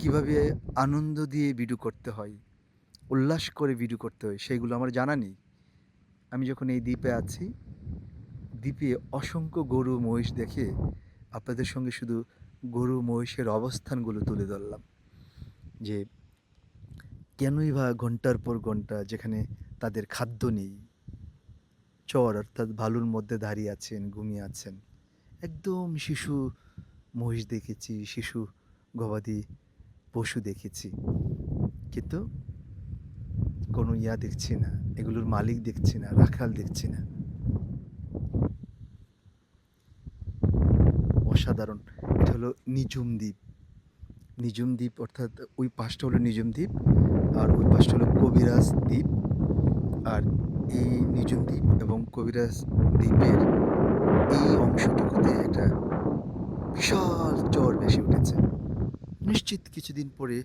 কিভাবে আনন্দ দিয়ে ভিডিও করতে হয়, উল্লাস করে ভিডিও করতে হয় সেইগুলো আমার জানা নেই। আমি যখন এই দ্বীপে আছি, দ্বীপে অসংখ্য গরু, মহিষ দেখে আপনাদের সঙ্গে শুধু গরু, মহিষের অবস্থানগুলো তুলে ধরলাম। যে কেনই বা ঘন্টার পর ঘন্টা যেখানে তাদের খাদ্য নেই, চর অর্থাৎ বালুর মধ্যে দাঁড়িয়ে আছেন, ঘুমিয়ে আছেন। একদম শিশু মহিষ দেখেছি, শিশু গবাদি পশু দেখেছি। কিন্তু কোনো দেখছি না, এগুলোর মালিক দেখছি না, রাখাল দেখছি না। অসাধারণ। এটা হলো নিঝুম দ্বীপ। নিঝুম দ্বীপ অর্থাৎ ওই পাশটা হলো নিঝুম দ্বীপ, আর ওই পাশটা হলো কবিরাজ দ্বীপ। আর এই নিঝুম দ্বীপ এবং কবিরাজ দ্বীপের এই অংশটুকুতে একটা বিশাল চর ভেসে উঠেছে। নিশ্চিত কিছুদিন পরে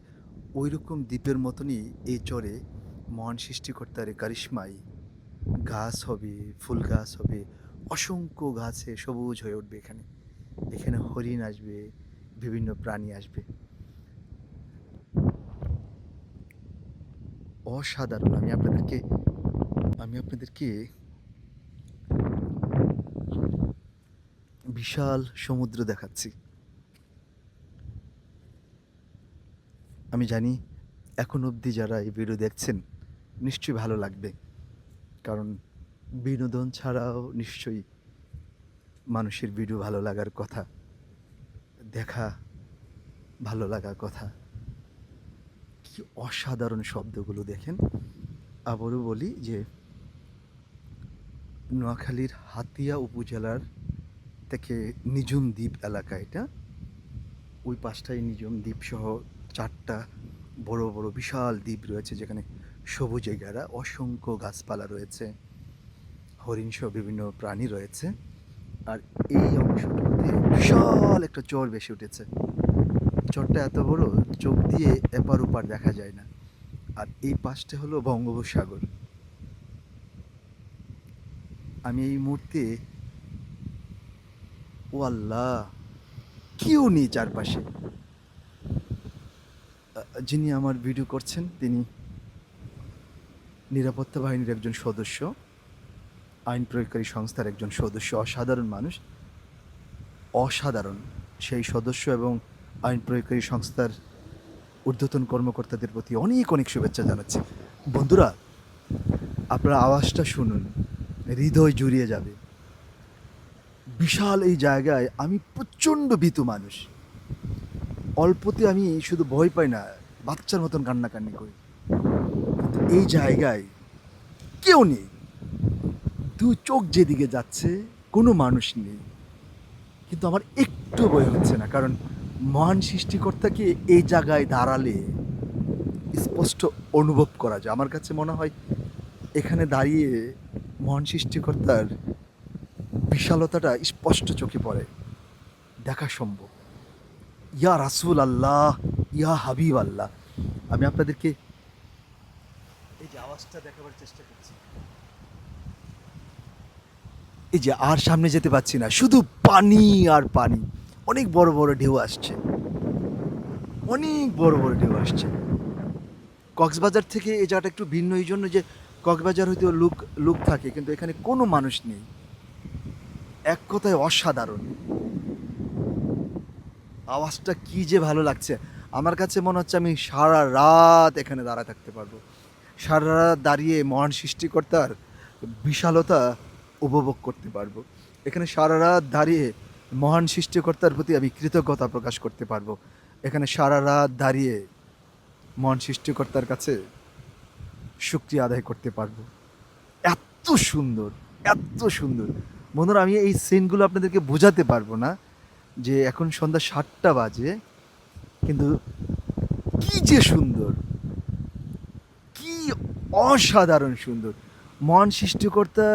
ওইরকম দ্বীপের মতনই এই চরে মহান সৃষ্টিকর্তার কারিশমায় গাছ হবে, ফুল গাছ হবে, অসংখ্য গাছে সবুজ হয়ে উঠবে এখানে। এখানে হরিণ আসবে, বিভিন্ন প্রাণী আসবে। অসাধারণ! আমি আপনাদেরকে বিশাল সমুদ্র দেখাচ্ছি। আমি জানি এখন অবধি যারা এই ভিডিও দেখছেন নিশ্চয়ই ভালো লাগবে। কারণ বিনোদন ছাড়াও নিশ্চয়ই মানুষের ভিডিও ভালো লাগার কথা, দেখা ভালো লাগার কথা। কি অসাধারণ শব্দগুলো দেখেন! আবারও বলি যে নোয়াখালীর হাতিয়া উপজেলার থেকে নিঝুম দ্বীপ এলাকা এটা। ওই পাশটায় নিঝুম দ্বীপসহ ৪টা বড় বড় বিশাল দ্বীপ রয়েছে যেখানে সবুজে ঘেরা অসংখ্য গাছপালা রয়েছে, হরিণসহ বিভিন্ন প্রাণী রয়েছে। আর এই অংশটুকুতে বিশাল একটা চর ভেসে উঠেছে। চরটা এত বড়, চোখ দিয়ে এপার ওপার দেখা যায় না। আর এই পাশটা হলো বঙ্গোপসাগর। আমি এই মুহূর্তে, ও আল্লাহ, কেউ নেই চারপাশে। যিনি আমার ভিডিও করছেন তিনি নিরাপত্তা বাহিনীর একজন সদস্য, আইন প্রয়োগকারী সংস্থার একজন সদস্য, অসাধারণ মানুষ, অসাধারণ। সেই সদস্য এবং আইন প্রয়োগকারী সংস্থার ঊর্ধ্বতন কর্মকর্তাদের প্রতি অনেক অনেক শুভেচ্ছা জানাচ্ছি। বন্ধুরা, আপনারা আওয়াজটা শুনুন, হৃদয় জুড়িয়ে যাবে। বিশাল এই জায়গায় আমি প্রচণ্ড ভীতু মানুষ। অল্পতে আমি শুধু ভয় পাই না, বাচ্চার মতন কান্নাকান্নি করি। কিন্তু এই জায়গায় কেউ নেই। দু চোখ যেদিকে যাচ্ছে কোনো মানুষ নেই। কিন্তু আমার একটু ভয় হচ্ছে না, কারণ মহান সৃষ্টিকর্তাকে এই জায়গায় দাঁড়ালে স্পষ্ট অনুভব করা যায়। আমার কাছে মনে হয় এখানে দাঁড়িয়ে মহান সৃষ্টিকর্তার বিশালতাটা স্পষ্ট চোখে পড়ে, দেখা সম্ভব। ইয়া রাসূল আল্লাহ, ইয়া হাবিব আল্লাহ। আমি আপনাদেরকে এই যে আওয়াজটা দেখাবার চেষ্টা করছি। এই যে আর সামনে যেতে পারছি না, শুধু পানি আর পানি। অনেক বড় বড় ঢেউ আসছে, অনেক বড় বড় ঢেউ আসছে। কক্সবাজার থেকে এই জায়গাটা একটু ভিন্ন এই জন্য যে কক্সবাজার হয়তো লোক লোক থাকে, কিন্তু এখানে কোনো মানুষ নেই। এক কথায় অসাধারণ। আওয়াজটা কি যে ভালো লাগছে! আমার কাছে মনে হচ্ছে আমি সারা রাত এখানে দাঁড়ায় থাকতে পারবো। সারা রাত দাঁড়িয়ে মহান সৃষ্টিকর্তার বিশালতা উপভোগ করতে পারবো। এখানে সারা রাত দাঁড়িয়ে মহান সৃষ্টিকর্তার প্রতি আমি কৃতজ্ঞতা প্রকাশ করতে পারবো। এখানে সারা রাত দাঁড়িয়ে মহান সৃষ্টিকর্তার কাছে শুকরিয়া আদায় করতে পারবো। এত সুন্দর, এত সুন্দর! বন্ধুরা, আমি এই সিনগুলো আপনাদেরকে বোঝাতে পারবো না যে এখন সন্ধ্যা ৭টা বাজে, কিন্তু কি যে সুন্দর, কি অসাধারণ সুন্দর! মহান সৃষ্টিকর্তা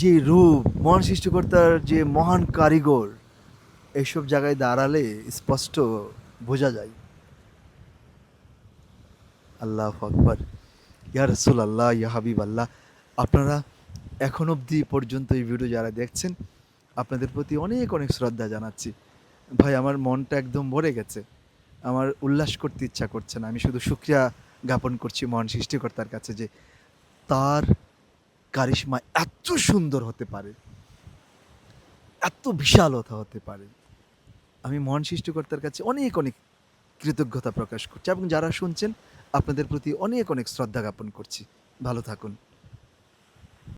যে রূপ, মহান সৃষ্টিকর্তার যে মহান কারিগর, এইসব জায়গায় দাঁড়ালে স্পষ্ট বোঝা যায়। আল্লাহু আকবার, ইয়া রাসূল আল্লাহ, ইয়া হাবিব আল্লাহ। আপনারা এখন অবধি পর্যন্ত এই ভিডিও যারা দেখছেন, আপনাদের প্রতি অনেক অনেক শ্রদ্ধা জানাচ্ছি। ভাই, আমার মনটা একদম ভরে গেছে। আমার উল্লাস করতে ইচ্ছা করছে না। আমি শুধু শুকরিয়া জ্ঞাপন করছি মহান সৃষ্টিকর্তার কাছে যে তার কারিশমা এত সুন্দর হতে পারে, এত বিশালতা হতে পারে। আমি মহান সৃষ্টিকর্তার কাছে অনেক, অনেক কৃতজ্ঞতা প্রকাশ করছি এবং যারা শুনছেন আপনাদের প্রতি অনেক, অনেক শ্রদ্ধা জ্ঞাপন করছি। ভালো থাকুন।